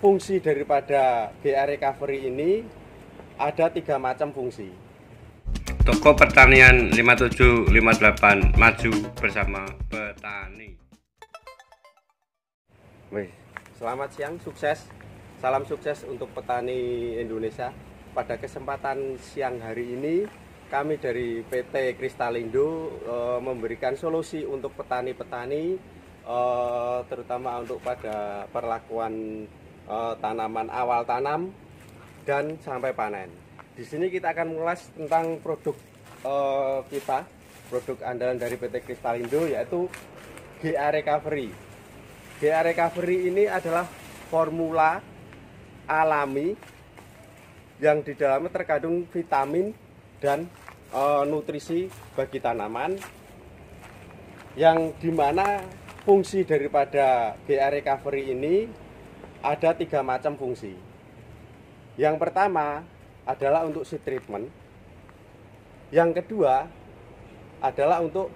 fungsi daripada GA Recovery ini ada 3 macam fungsi. Toko Pertanian 5758 maju bersama petani. Selamat siang, sukses. Salam sukses untuk petani Indonesia. Pada kesempatan siang hari ini, kami dari PT Kristalindo memberikan solusi untuk petani-petani, terutama untuk pada perlakuan tanaman awal tanam dan sampai panen. Di sini kita akan mengulas tentang produk kita, produk andalan dari PT Kristalindo, yaitu GA Recovery. GA Recovery ini adalah formula alami yang di dalamnya terkandung vitamin dan nutrisi bagi tanaman, yang dimana fungsi daripada GA Recovery ini ada 3 macam fungsi. Yang pertama adalah untuk seed treatment. Yang kedua adalah untuk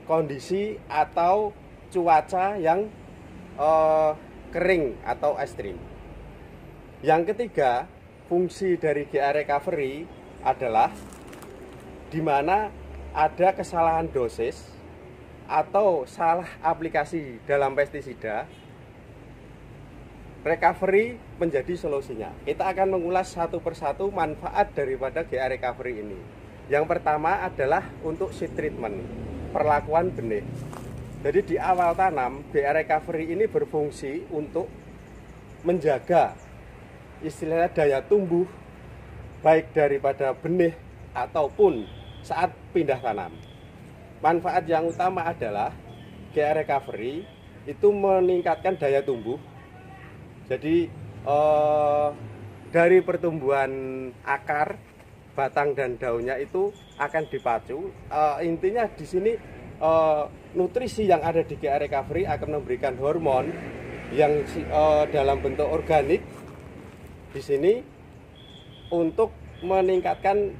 kondisi atau cuaca yang kering atau ekstrim. Yang ketiga, fungsi dari GA Recovery adalah di mana ada kesalahan dosis atau salah aplikasi dalam pestisida, recovery menjadi solusinya. Kita akan mengulas satu persatu manfaat daripada GA Recovery ini. Yang pertama adalah untuk seed treatment, perlakuan benih. Jadi di awal tanam, GA Recovery ini berfungsi untuk menjaga istilahnya daya tumbuh baik daripada benih ataupun saat pindah tanam. Manfaat yang utama adalah GA Recovery itu meningkatkan daya tumbuh. Jadi dari pertumbuhan akar, batang dan daunnya itu akan dipacu. Intinya di sini nutrisi yang ada di GA Recovery akan memberikan hormon yang dalam bentuk organik di sini untuk meningkatkan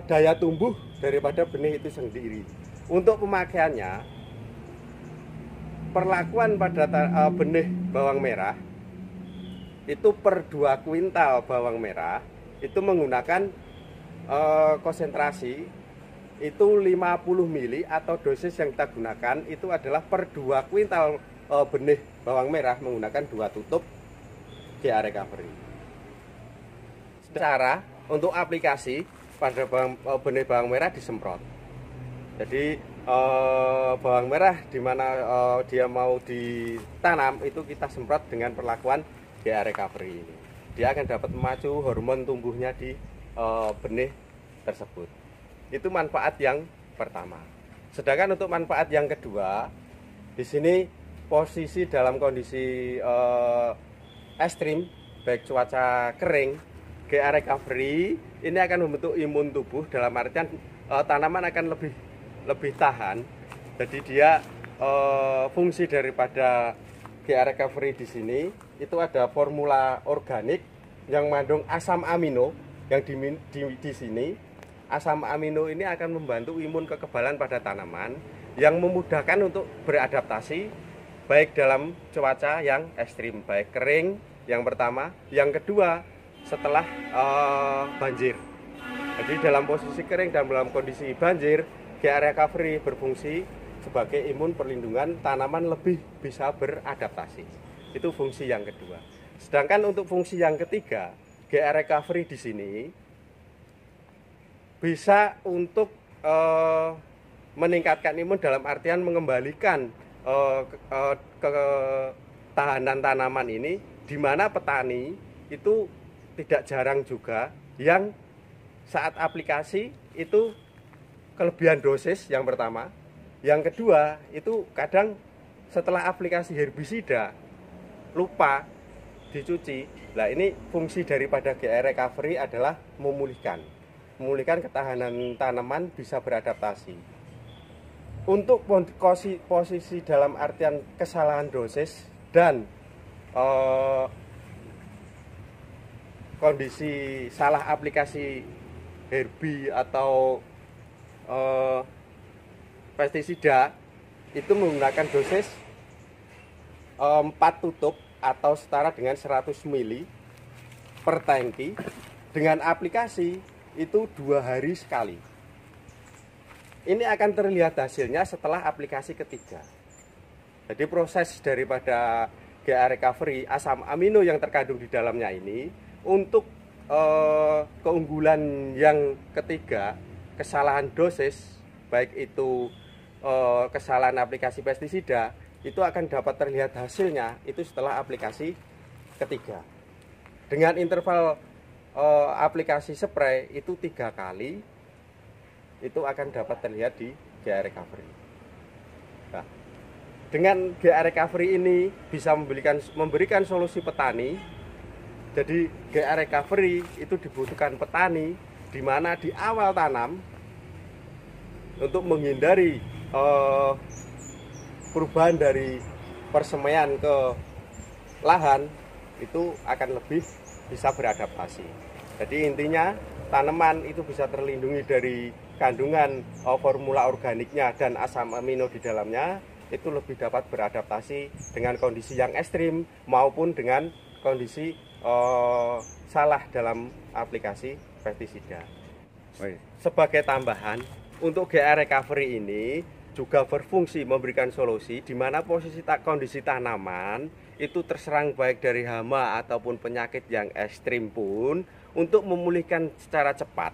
daya tumbuh daripada benih itu sendiri. Untuk pemakaiannya, perlakuan pada benih bawang merah itu per 2 kuintal bawang merah itu menggunakan konsentrasi itu 50 mili, atau dosis yang kita gunakan itu adalah per 2 kuintal benih bawang merah menggunakan 2 tutup GA Recovery. Cara untuk aplikasi pada benih bawang merah disemprot. Jadi bawang merah di mana dia mau ditanam itu kita semprot dengan perlakuan GA Recovery ini. Dia akan dapat memacu hormon tumbuhnya di benih tersebut. Itu manfaat yang pertama. Sedangkan untuk manfaat yang kedua, di sini posisi dalam kondisi ekstrim, baik cuaca kering, GA Recovery ini akan membentuk imun tubuh, dalam artian tanaman akan lebih tahan. Jadi dia fungsi daripada GA Recovery di sini itu ada formula organik yang mengandung asam amino, yang di sini asam amino ini akan membantu imun kekebalan pada tanaman yang memudahkan untuk beradaptasi baik dalam cuaca yang ekstrim, baik kering yang pertama, yang kedua setelah banjir. Jadi dalam posisi kering dan dalam kondisi banjir, GA Recovery berfungsi sebagai imun perlindungan tanaman lebih bisa beradaptasi. Itu fungsi yang kedua. Sedangkan untuk fungsi yang ketiga, GA Recovery di sini bisa untuk meningkatkan imun, dalam artian mengembalikan ketahanan tanaman ini, di mana petani itu tidak jarang juga yang saat aplikasi itu kelebihan dosis yang pertama. Yang kedua itu kadang setelah aplikasi herbisida lupa dicuci. Nah, ini fungsi daripada GA Recovery adalah memulihkan ketahanan tanaman bisa beradaptasi. Untuk posisi dalam artian kesalahan dosis dan kondisi salah aplikasi herbi atau pestisida itu menggunakan dosis 4 tutup atau setara dengan 100 mili per tangki. Dengan aplikasi itu 2 hari sekali. Ini akan terlihat hasilnya setelah aplikasi ketiga. Jadi proses daripada GA Recovery, asam amino yang terkandung di dalamnya ini, untuk keunggulan yang ketiga, kesalahan dosis, baik itu kesalahan aplikasi pestisida, itu akan dapat terlihat hasilnya itu setelah aplikasi ketiga. Dengan interval aplikasi spray itu 3 kali, itu akan dapat terlihat di GA Recovery. Nah, dengan GA Recovery ini bisa memberikan solusi petani. Jadi GA Recovery itu dibutuhkan petani di mana di awal tanam untuk menghindari perubahan dari persemaian ke lahan, itu akan lebih bisa beradaptasi. Jadi intinya tanaman itu bisa terlindungi dari kandungan formula organiknya dan asam amino di dalamnya, itu lebih dapat beradaptasi dengan kondisi yang ekstrim maupun dengan kondisi salah dalam aplikasi pestisida. Sebagai tambahan, untuk GA Recovery ini juga berfungsi memberikan solusi di mana kondisi tanaman itu terserang baik dari hama ataupun penyakit yang ekstrim pun, untuk memulihkan secara cepat.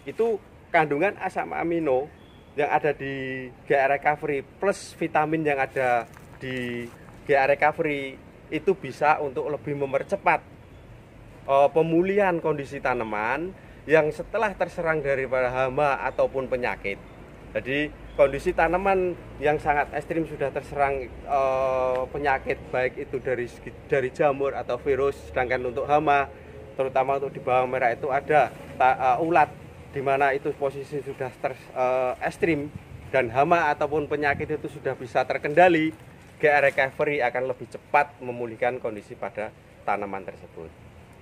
Itu kandungan asam amino yang ada di GA Recovery plus vitamin yang ada di GA Recovery itu bisa untuk lebih mempercepat pemulihan kondisi tanaman yang setelah terserang daripada hama ataupun penyakit. Jadi kondisi tanaman yang sangat ekstrim sudah terserang penyakit, baik itu dari jamur atau virus, sedangkan untuk hama, terutama untuk di bawang merah itu ada ulat, di mana itu posisi sudah ekstrim dan hama ataupun penyakit itu sudah bisa terkendali, GA Recovery akan lebih cepat memulihkan kondisi pada tanaman tersebut.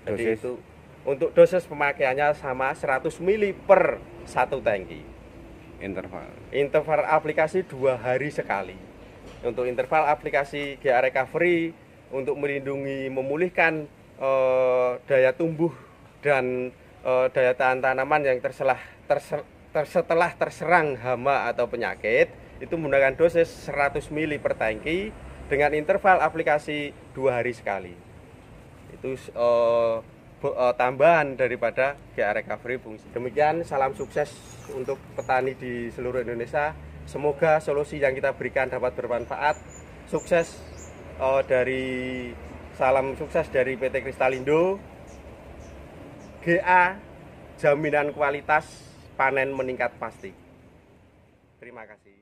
Jadi itu untuk dosis pemakaiannya sama 100 mili per 1 tangki. Interval aplikasi 2 hari sekali. Untuk interval aplikasi GA Recovery untuk melindungi, memulihkan daya tumbuh dan daya tahan tanaman yang setelah terserang hama atau penyakit, itu menggunakan dosis 100 mili per tangki dengan interval aplikasi 2 hari sekali. Itu tambahan daripada GA Recovery fungsi. Demikian, salam sukses untuk petani di seluruh Indonesia. Semoga solusi yang kita berikan dapat bermanfaat. Salam sukses dari PT Kristalindo. GA, jaminan kualitas panen meningkat pasti. Terima kasih.